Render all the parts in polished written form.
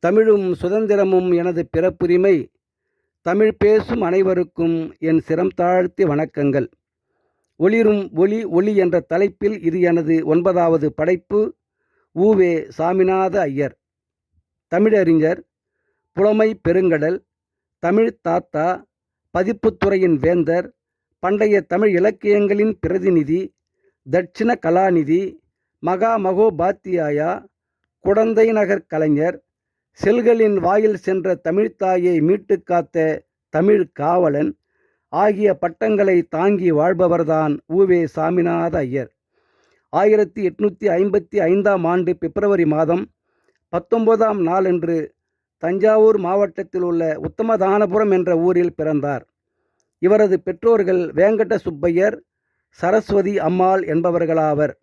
தமிழும் சுதந்திரமும் எனது பிறப்புரிமை. தமிழ் பேசும் அனைவருக்கும் என் சிரம் தாழ்த்திய வணக்கங்கள். ஒளிரும் ஒளி என்ற தலைப்பில் இது எனது 9வது படைப்பு. உ.வே. சாமிநாத ஐயர். தமிழறிஞர், புலமை பெருங்கடல், தமிழ் தாத்தா, பதிப்புத்துறையின் வேந்தர், பண்டைய தமிழ் இலக்கியங்களின் பிரதிநிதி, தட்சிண கலாநிதி, மகாமகோபாத்தியாயா, குடந்தை நகர் கலைஞர், செல்களின் வாயில் சென்ற தமிழ்த்தாயை மீட்டு காத்த தமிழ் காவலன் ஆகிய பட்டங்களை தாங்கி வாழ்பவர்தான் உ.வே. சாமிநாத ஐயர். 1855ஆம் ஆண்டு பிப்ரவரி மாதம் 19ஆம் நாளன்று தஞ்சாவூர் மாவட்டத்தில் உள்ள உத்தமதானபுரம் என்ற ஊரில் பிறந்தார். இவரது பெற்றோர்கள் வேங்கட சுப்பையர், சரஸ்வதி அம்மாள் என்பவர்களாவர்.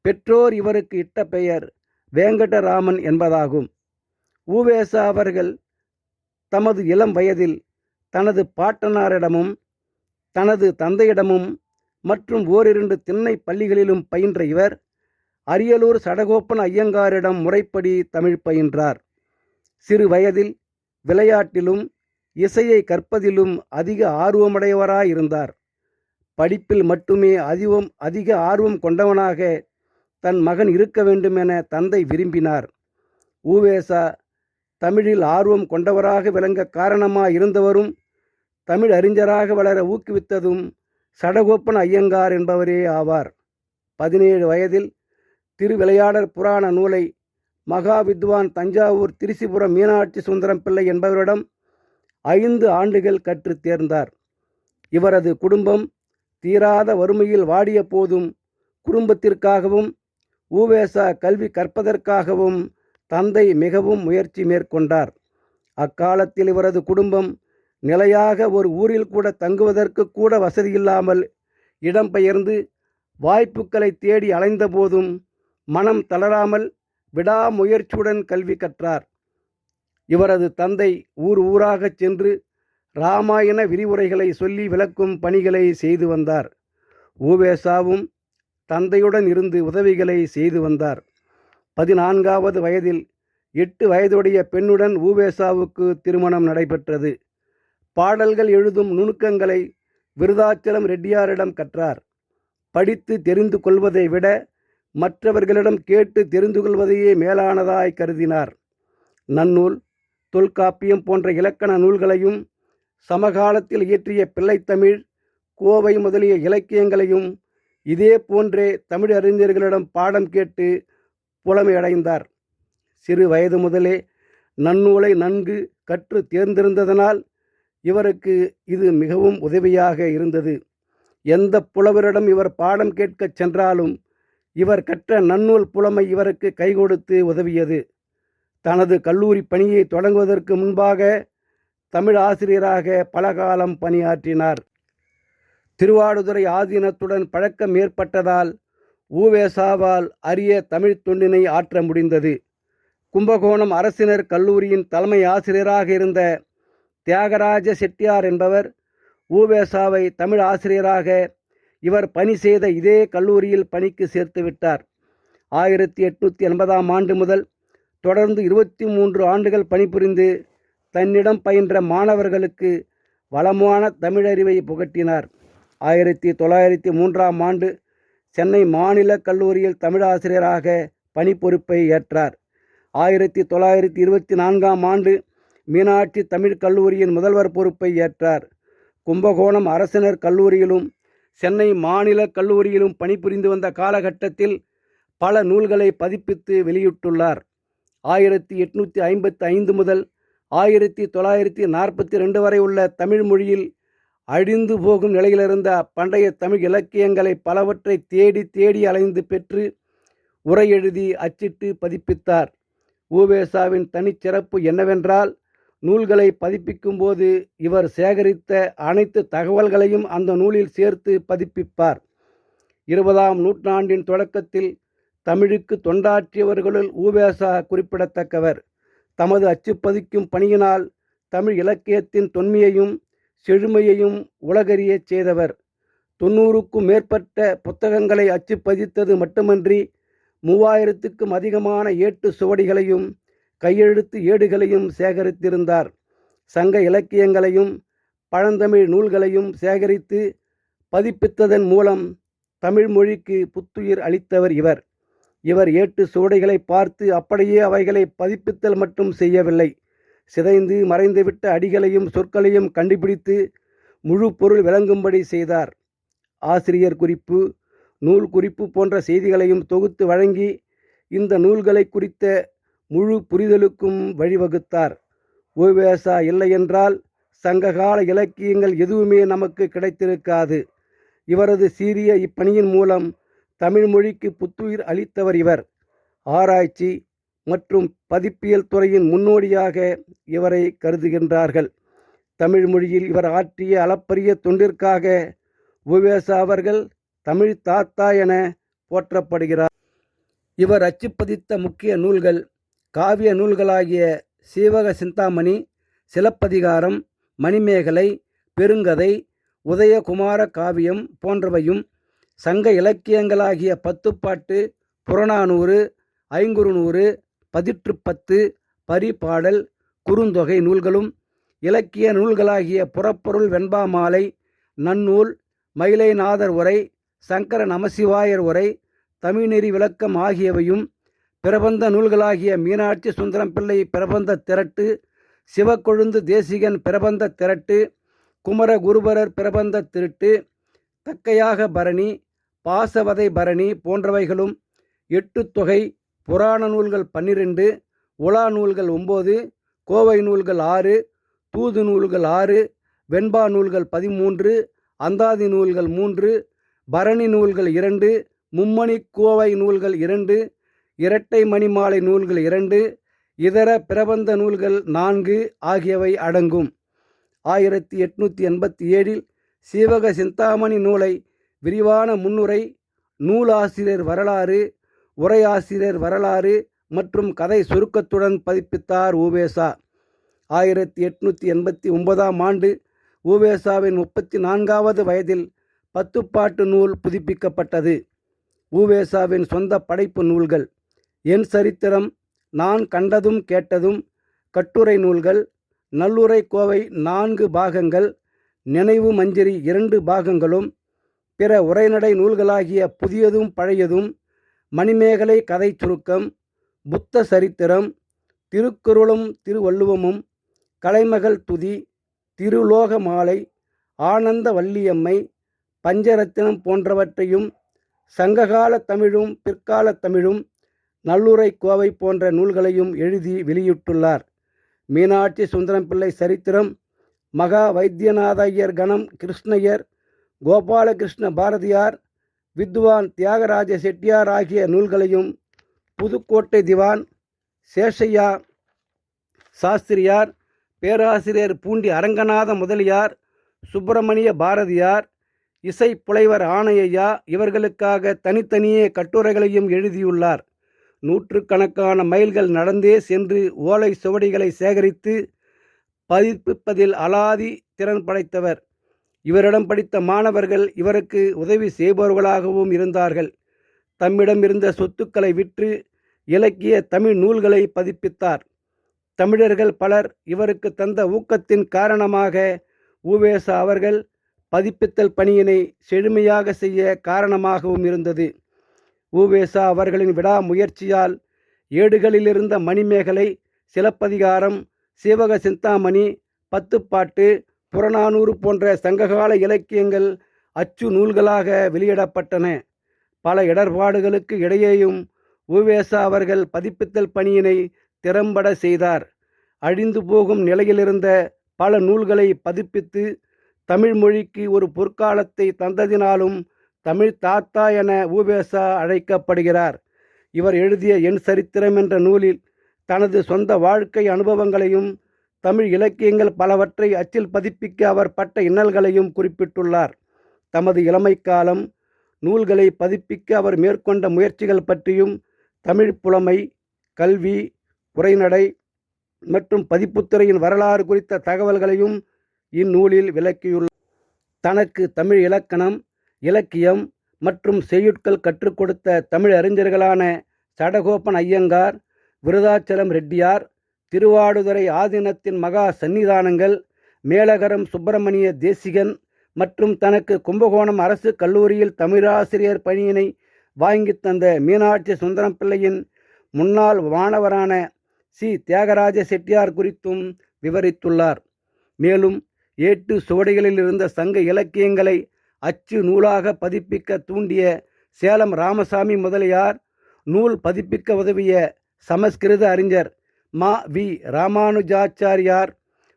பெற்றோர் இவருக்கு இட்ட பெயர் வேங்கடராமன் என்பதாகும். உ.வே.சா அவர்கள் தமது இளம் வயதில் தனது பாட்டனாரிடமும் தனது தந்தையிடமும் மற்றும் ஓரிரண்டு திண்ணை பள்ளிகளிலும் பயின்ற இவர் அரியலூர் சடகோப்பன் ஐயங்காரிடம் முறைப்படி தமிழ் பயின்றார். சிறு வயதில் விளையாட்டிலும் இசையை கற்பதிலும் அதிக ஆர்வமுடையவராயிருந்தார். படிப்பில் மட்டுமே அதிக ஆர்வம் கொண்டவனாக தன் மகன் இருக்க வேண்டுமென தந்தை விரும்பினார். உ.வே.சா தமிழில் ஆர்வம் கொண்டவராக விளங்க காரணமாயிருந்தவரும் தமிழ் அறிஞராக வளர ஊக்குவித்ததும் சடகோப்பன் ஐயங்கார் என்பவரே ஆவார். 17 வயதில் திருவிளையாடற் புராண நூலை மகாவித்வான் தஞ்சாவூர் திரிசிபுரம் மீனாட்சி சுந்தரம் பிள்ளை என்பவரிடம் 5 ஆண்டுகள் கற்று தேர்ந்தார். இவரது குடும்பம் தீராத வறுமையில் வாடிய போதும் குடும்பத்திற்காகவும் உ.வே.சா கல்வி கற்பதற்காகவும் தந்தை மிகவும் முயற்சி மேற்கொண்டார். அக்காலத்தில் இவரது குடும்பம் நிலையாக ஒரு ஊரில் கூட தங்குவதற்கு கூட வசதியில்லாமல் இடம்பெயர்ந்து வாய்ப்புகளை தேடி அலைந்த போதும் மனம் தளராமல் விடாமுயற்சியுடன் கல்வி கற்றார். இவரது தந்தை ஊராகச் சென்று இராமாயண விரிவுரைகளை சொல்லி விளக்கும் பணிகளை செய்து வந்தார். உ.வே.சாவும் தந்தையுடன் இருந்து உதவிகளை செய்து வந்தார். 14வது வயதில் 8 வயதுடைய பெண்ணுடன் உ.வே.சாவுக்கு திருமணம் நடைபெற்றது. பாடல்கள் எழுதும் நுணுக்கங்களை விருதாச்சலம் ரெட்டியாரிடம் கற்றார். படித்து தெரிந்து கொள்வதை விட மற்றவர்களிடம் கேட்டு தெரிந்து கொள்வதையே மேலானதாய் கருதினார். நன்னூல், தொல்காப்பியம் போன்ற இலக்கண நூல்களையும் சமகாலத்தில் இயற்றிய பிள்ளைத்தமிழ், கோவை முதலிய இலக்கியங்களையும் இதே போன்றே தமிழ் அறிஞர்களிடம் பாடம் கேட்டு புலமையடைந்தார். சிறு வயது முதலே நன்னூலை நன்கு கற்று தேர்ந்திருந்ததனால் இவருக்கு இது மிகவும் உதவியாக இருந்தது. எந்த புலவரிடம் இவர் பாடம் கேட்கச் சென்றாலும் இவர் கற்ற நன்னூல் புலமை இவருக்கு கைகொடுத்து உதவியது. தனது கல்லூரி பணியை தொடங்குவதற்கு முன்பாக தமிழ் ஆசிரியராக பல காலம் பணியாற்றினார். திருவாடுதுறை ஆதீனத்துடன் பழக்கம் ஏற்பட்டதால் உ.வே.சாவால் அரிய தமிழ் தொண்டினை ஆற்ற முடிந்தது. கும்பகோணம் அரசினர் கல்லூரியின் தலைமை ஆசிரியராக இருந்த தியாகராஜ செட்டியார் என்பவர் உ.வே.சாவை தமிழ் ஆசிரியராக இவர் பணி செய்த இதே கல்லூரியில் பணிக்கு சேர்த்து விட்டார். 1880ஆம் ஆண்டு முதல் தொடர்ந்து 23 ஆண்டுகள் பணிபுரிந்து தன்னிடம் பயின்ற மாணவர்களுக்கு வளமான தமிழறிவை புகட்டினார். 1903ஆம் ஆண்டு சென்னை மாநில கல்லூரியில் தமிழாசிரியராக பணி பொறுப்பை ஏற்றார். 1924ஆம் ஆண்டு மீனாட்சி தமிழ் கல்லூரியின் முதல்வர் பொறுப்பை ஏற்றார். கும்பகோணம் அரசினர் கல்லூரியிலும் சென்னை மாநில கல்லூரியிலும் பணிபுரிந்து வந்த காலகட்டத்தில் பல நூல்களை பதிப்பித்து வெளியிட்டுள்ளார். 1855 முதல் 1942 வரை உள்ள தமிழ் மொழியில் அழிந்து போகும் நிலையிலிருந்த பண்டைய தமிழ் இலக்கியங்களை பலவற்றை தேடி அலைந்து பெற்று உரை எழுதி அச்சிட்டு பதிப்பித்தார். உ.வே.சாவின் தனிச்சிறப்பு என்னவென்றால், நூல்களை பதிப்பிக்கும் போது இவர் சேகரித்த அனைத்து தகவல்களையும் அந்த நூலில் சேர்த்து பதிப்பிப்பார். 20ஆம் நூற்றாண்டின் தொடக்கத்தில் தமிழுக்கு தொண்டாற்றியவர்களுள் உ.வே.சா குறிப்பிடத்தக்கவர். தமது அச்சுப்பதிக்கும் பணியினால் தமிழ் இலக்கியத்தின் தொன்மையையும் செழுமையையும் உலகறியச் செய்தவர். 90க்கும் மேற்பட்ட புத்தகங்களை அச்சுப்பதித்தது மட்டுமன்றி 3000க்கும் அதிகமான ஏட்டு சுவடிகளையும் கையெழுத்து ஏடுகளையும் சேகரித்திருந்தார். சங்க இலக்கியங்களையும் பழந்தமிழ் நூல்களையும் சேகரித்து பதிப்பித்ததன் மூலம் தமிழ் மொழிக்கு புத்துயிர் அளித்தவர் இவர். இவர் ஏட்டு சுவடைகளை பார்த்து அப்படியே அவைகளை பதிப்பித்தல் மட்டும் செய்யவில்லை. சிதைந்து மறைந்துவிட்ட அடிகளையும் சொற்களையும் கண்டுபிடித்து முழு பொருள் விளங்கும்படி செய்தார். ஆசிரியர் குறிப்பு, நூல் குறிப்பு போன்ற செய்திகளையும் தொகுத்து வழங்கி இந்த நூல்களை குறித்த முழு புரிதலுக்கும் வழிவகுத்தார். உவேசா இல்லையென்றால் சங்ககால இலக்கியங்கள் எதுவுமே நமக்கு கிடைத்திருக்காது. இவரது சீரிய இப்பணியின் மூலம் தமிழ் மொழிக்கு புத்துயிர் அளித்தவர் இவர். ஆராய்ச்சி மற்றும் பதிப்பியல் துறையின் முன்னோடியாக இவரை கருதுகின்றார்கள். தமிழ் மொழியில் இவர் ஆற்றிய அளப்பரிய தொண்டிற்காக உவேசா அவர்கள் தமிழ் தாத்தா என போற்றப்படுகிறார். இவர் அச்சுப்பதித்த முக்கிய நூல்கள் காவிய நூல்களாகிய சீவக சிந்தாமணி, சிலப்பதிகாரம், மணிமேகலை, பெருங்கதை, உதயகுமார காவியம் போன்றவையும், சங்க இலக்கியங்களாகிய பத்துப்பாட்டு, புறநானூறு, ஐங்குறுநூறு, பதிற்றுப்பத்து, பரிபாடல், குறுந்தொகை நூல்களும், இலக்கிய நூல்களாகிய புறப்பொருள் வெண்பாமாலை, நன்னூல், மயிலைநாதர் உரை, சங்கர நமசிவாயர் உரை, தமிழ்நெறி விளக்கம் ஆகியவையும், பிரபந்த நூல்களாகிய மீனாட்சி சுந்தரம் பிள்ளை பிரபந்த திரட்டு, சிவக்கொழுந்து தேசிகன் பிரபந்த திரட்டு, குமர குருபரர் பிரபந்த திருட்டு, தக்கையாக பரணி, பாசவதை பரணி போன்றவைகளும், 8 தொகை, புராண நூல்கள் 12, உலா நூல்கள் 9, கோவை நூல்கள் 6, தூது நூல்கள் 6, வெண்பா நூல்கள் 13, அந்தாதி நூல்கள் 3, பரணி நூல்கள் 2, மும்மணி கோவை நூல்கள் 2, இரட்டை மணிமாலை நூல்கள் 2, இதர பிரபந்த நூல்கள் 4 ஆகியவை அடங்கும். 1887 சீவக சிந்தாமணி நூலை விரிவான முன்னுரை, நூலாசிரியர் வரலாறு, உரையாசிரியர் வரலாறு மற்றும் கதை சுருக்கத்துடன் பதிப்பித்தார் உவேசா. 1889 ஆண்டு உவேசாவின் 34வது வயதில் பத்துப்பாட்டு நூல் புதுப்பிக்கப்பட்டது. உவேசாவின் சொந்த படைப்பு நூல்கள் என் சரித்திரம், நான் கண்டதும் கேட்டதும், கட்டுரை நூல்கள், நல்லுரை கோவை 4 பாகங்கள், நினைவு மஞ்சரி 2 பாகங்களும், பிற உரைநடை நூல்களாகிய புதியதும் பழையதும், மணிமேகலை கதை சுருக்கம், புத்த சரித்திரம், திருக்குறளும் திருவள்ளுவமும், கலைமகள் துதி, திருலோக மாலை, ஆனந்த வள்ளியம்மை, பஞ்சரத்தினம் போன்றவற்றையும், சங்ககால தமிழும் பிற்கால தமிழும், நல்லுரை கோவை போன்ற நூல்களையும் எழுதி வெளியிட்டுள்ளார். மீனாட்சி சுந்தரம் பிள்ளை சரித்திரம், மகா வைத்தியநாத ஐயர் கணம் கிருஷ்ணய்யர், கோபாலகிருஷ்ண பாரதியார், வித்வான் தியாகராஜ செட்டியார் ஆகிய நூல்களையும், புதுக்கோட்டை திவான் சேஷையா சாஸ்திரியார், பேராசிரியர் பூண்டி அரங்கநாத முதலியார், சுப்பிரமணிய பாரதியார், இசை புலைவர் ஆணையா இவர்களுக்காக தனித்தனியே கட்டுரைகளையும் எழுதியுள்ளார். நூற்றுக்கணக்கான மைல்கள் நடந்தே சென்று ஓலை சுவடிகளை சேகரித்து பதிப்பிப்பதில் அலாதி திறன் படைத்தவர். இவரிடம் படித்த மாணவர்கள் இவருக்கு உதவி செய்பவர்களாகவும் இருந்தார்கள். தம்மிடம் இருந்த சொத்துக்களை விற்று இலக்கிய தமிழ் நூல்களை பதிப்பித்தார். தமிழர்கள் பலர் இவருக்கு தந்த ஊக்கத்தின் காரணமாக உவேசா அவர்கள் பதிப்பித்தல் பணியினை செழுமையாக செய்ய காரணமாகவும் இருந்தது. உவேசா அவர்களின் விடாமுயற்சியால் ஏடுகளிலிருந்த மணிமேகலை, சிலப்பதிகாரம், சீவக சிந்தாமணி, பத்துப்பாட்டு, புறநானூறு போன்ற சங்ககால இலக்கியங்கள் அச்சு நூல்களாக வெளியிடப்பட்டன. பல இடர்பாடுகளுக்கு இடையேயும் உவேசா அவர்கள் பதிப்பித்தல் பணியினை திறம்பட செய்தார். அழிந்து போகும் நிலையிலிருந்த பல நூல்களை பதிப்பித்து தமிழ் மொழிக்கு ஒரு பொற்காலத்தை தந்ததினாலும் தமிழ் தாத்தா என உவேசா அழைக்கப்படுகிறார். இவர் எழுதிய என் சரித்திரம் என்ற நூலில் தனது சொந்த வாழ்க்கை அனுபவங்களையும் தமிழ் இலக்கியங்கள் பலவற்றை அச்சில் பதிப்பிக்க அவர் பட்ட இன்னல்களையும் குறிப்பிட்டுள்ளார். தமது இளமை காலம், நூல்களை பதிப்பிக்க அவர் மேற்கொண்ட முயற்சிகள் பற்றியும், தமிழ் புலமை, கல்வி, உரைநடை மற்றும் பதிப்புத்துறையின் வரலாறு குறித்த தகவல்களையும் இந்நூலில் விளக்கியுள்ளார். தனக்கு தமிழ் இலக்கணம், இலக்கியம் மற்றும் செய்யுட்கள் கற்றுக் கொடுத்த தமிழ் அறிஞர்களான சடகோபன் ஐயங்கார், விருதாச்சலம் ரெட்டியார், திருவாடுதுறை ஆதீனத்தின் மகா சந்நிதானங்கள், மேலகரம் சுப்பிரமணிய தேசிகன் மற்றும் தனக்கு கும்பகோணம் அரசு கல்லூரியில் தமிழாசிரியர் பணியினை வாங்கி தந்த மீனாட்சி சுந்தரம் பிள்ளையின் முன்னாள் மாணவரான சி. தியாகராஜ செட்டியார் குறித்தும் விவரித்துள்ளார். மேலும் ஏட்டு சுவடிகளில் இருந்த சங்க இலக்கியங்களை அச்சு நூலாக பதிப்பிக்க தூண்டிய சேலம் ராமசாமி முதலியார், நூல் பதிப்பிக்க உதவிய சமஸ்கிருத அறிஞர் மா. வி. ராமானுஜாச்சாரியார்,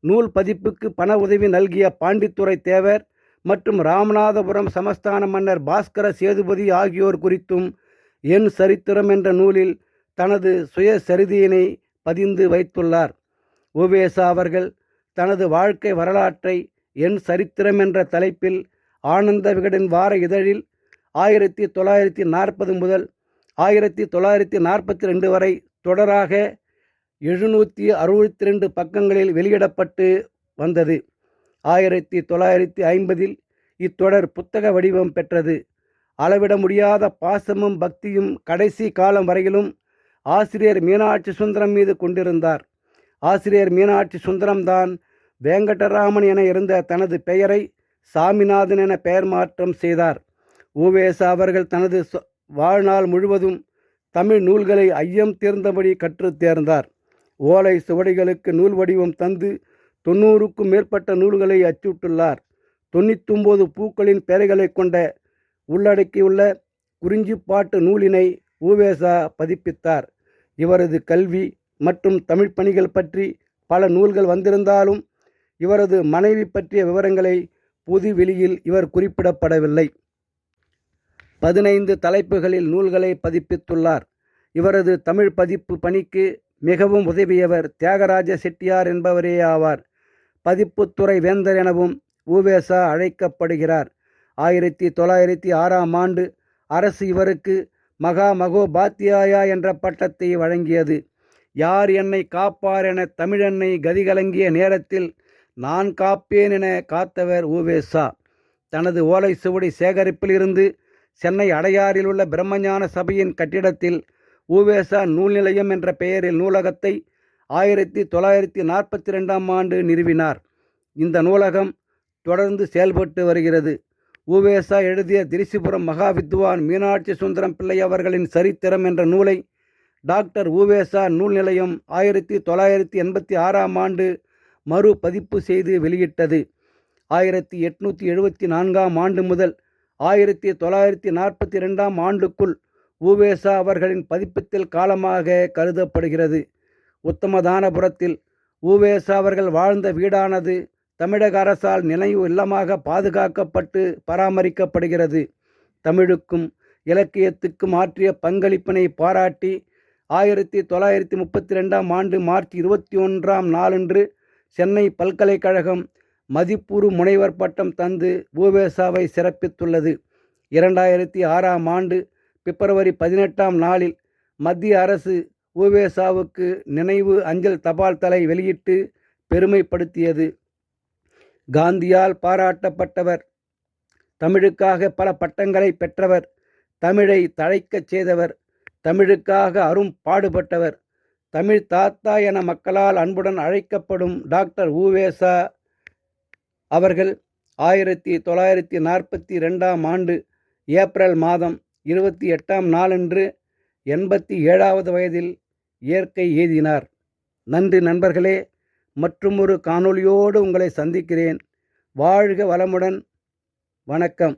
நூல் பதிப்புக்கு பண உதவி நல்கிய பாண்டித்துரை தேவர் மற்றும் ராமநாதபுரம் சமஸ்தான மன்னர் பாஸ்கர சேதுபதி ஆகியோர் குறித்தும் என் சரித்திரம் என்ற நூலில் தனது சுயசரிதையினை பதிந்து வைத்துள்ளார். உவேசா அவர்கள் தனது வாழ்க்கை வரலாற்றை என் சரித்திரம் என்ற தலைப்பில் ஆனந்த விகடன் வார இதழில் 1940 முதல் 1942 வரை தொடராக 762 பக்கங்களில் வெளியிடப்பட்டு வந்தது. 1950 இத்தொடர் புத்தக வடிவம் பெற்றது. அளவிட முடியாத பாசமும் பக்தியும் கடைசி காலம் வரையிலும் ஆசிரியர் மீனாட்சி சுந்தரம் மீது கொண்டிருந்தார். ஆசிரியர் மீனாட்சி சுந்தரம்தான் வேங்கடராமன் என இருந்த தனது பெயரை சாமிநாதன் என பெயர் மாற்றம் செய்தார். உவேசா அவர்கள் தனது வாழ்நாள் முழுவதும் தமிழ் நூல்களை ஐயம் தேர்ந்தபடி கற்றுத் தேர்ந்தார். ஓலை சுவடிகளுக்கு நூல் வடிவம் தந்து 90க்கும் மேற்பட்ட நூல்களை அச்சிட்டுள்ளார். 99 பூக்களின் பெயர்களை கொண்ட உள்ளடக்கியுள்ள குறிஞ்சிப்பாட்டு நூலினை உவேசா பதிப்பித்தார். இவரது கல்வி மற்றும் தமிழ் பணிகள் பற்றி பல நூல்கள் வந்திருந்தாலும் இவரது மனைவி பற்றிய விவரங்களை பொது வெளியில் இவர் குறிப்பிடப்படவில்லை. 15 தலைப்புகளில் நூல்களை பதிப்பித்துள்ளார். இவரது தமிழ் பதிப்பு பணிக்கு மிகவும் உதவியவர் தியாகராஜ செட்டியார் என்பவரே ஆவார். பதிப்புத்துறை வேந்தர் எனவும் உவேசா அழைக்கப்படுகிறார். 1906ஆம் ஆண்டு அரசு இவருக்கு மகா மகோபாத்தியாயா என்ற பட்டத்தை வழங்கியது. யார் என்னை காப்பார் என தமிழென்னை கதிகலங்கிய நேரத்தில் நான் காப்பேன் என காத்தவர் உவேசா. தனது ஓலை சுவடி சேகரிப்பில் இருந்து சென்னை அடையாறில் உள்ள பிரம்மஞான சபையின் கட்டிடத்தில் உவேசா நூல் நிலையம் என்ற பெயரில் நூலகத்தை 1942ஆம் ஆண்டு நிறுவினார். இந்த நூலகம் தொடர்ந்து செயல்பட்டு வருகிறது. உவேசா எழுதிய திரிசிபுரம் மகா வித்வான் மீனாட்சி சுந்தரம் பிள்ளை அவர்களின் சரித்திரம் என்ற நூலை டாக்டர் உவேசா நூல் நிலையம் 1986ஆம் ஆண்டு மறு பதிப்பு செய்து வெளியிட்டது. 1874ஆம் ஆண்டு முதல் 1942ஆம் ஆண்டுக்குள் உவேசா அவர்களின் பதிப்பத்தில் காலமாக கருதப்படுகிறது. உத்தமதானபுரத்தில் உவேசா அவர்கள் வாழ்ந்த வீடானது தமிழக அரசால் நினைவு இல்லமாக பாதுகாக்கப்பட்டு பராமரிக்கப்படுகிறது. தமிழுக்கும் இலக்கியத்துக்கும் ஆற்றிய பங்களிப்பினை பாராட்டி 1932ஆம் ஆண்டு மார்ச் 21ஆம் நாளன்று சென்னை பல்கலைக்கழகம் மதிப்புறு முனைவர் பட்டம் தந்து உவேசாவை சிறப்பித்துள்ளது. 2006ஆம் ஆண்டு பிப்ரவரி 18ஆம் நாளில் மத்திய அரசு உவேசாவுக்கு நினைவு அஞ்சல் தபால் தலை வெளியிட்டு பெருமைப்படுத்தியது. காந்தியால் பாராட்டப்பட்டவர், தமிழுக்காக பல பட்டங்களை பெற்றவர், தமிழை தழைக்கச் செய்தவர், தமிழுக்காக அரும் பாடுபட்டவர், தமிழ் தாத்தா என மக்களால் அன்புடன் அழைக்கப்படும் டாக்டர் உவேசா அவர்கள் 1942ஆம் ஆண்டு ஏப்ரல் மாதம் 28ஆம் நாளன்று 87வது வயதில் இயற்கை எய்தினார். நன்றி நண்பர்களே. மற்றுமொரு காணொளியோடு உங்களை சந்திக்கிறேன். வாழ்க வளமுடன். வணக்கம்.